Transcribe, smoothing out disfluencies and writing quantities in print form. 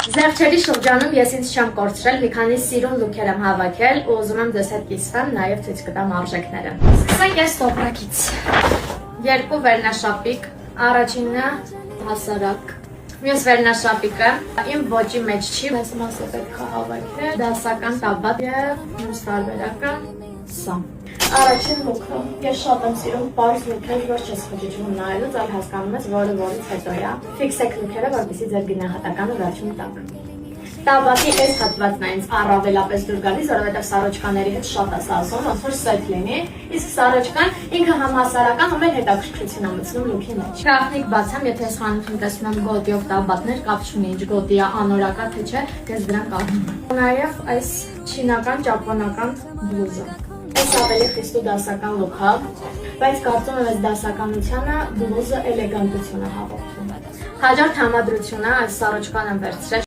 Զեղչերի շրջանում ես ինձ չեմ կորցրել, մի քանի սիրուն լուքեր եմ հավաքել ու ուզում եմ ձեզ հետ կիսվեմ, նաև ցույց կտամ արժեքները։ Սկսենք այս տոպրակից։ Երկու վերնաշապիկ, առաջինը հասարակ, մյուս վերնաշապիկը իմ ոճի մեջ չի, այս մասը պետք է հավաքել, դասական տաբատ եւ մյուս տարբերակը սա։ Առաջին լուքը, ես շատ եմ սիրում պարզ լուքեր, որ չես խճճվում նայելուց, այլ հասկանում ես, որը որից հետո է։ Ֆիքսեք լուքերը, որպեսզի ձեր գնահատականը վերջում տաք։ Տաբատի այս հատվածն է ինձ առավելապես դուր գալիս, որովհետև սառոճկաների հետ շատ է ասում, ոնց որ սեթ լինի, իսկ սառոճկան ինքը համհասարական ու մեր հետաքրքրություն է մտցնում լուքի մեջ։ Գաղտնիք բացեմ, եթե ես խանութում տեսնում եմ գոտիով տաբատներ, կապ չունի ինչ գոտի է, անորակա թե չէ, ես դրանք առնում եմ։ Նաև այս չինական, ճապոնական բլուզը։ Այս ավելի խիստ ու դասական լուք է, բայց կարծում եմ այս դասականությանը բլուզը էլեգանտություն է հաղորդում։ Հաջորդ համադրությունը այս սառոճկան եմ վերցրել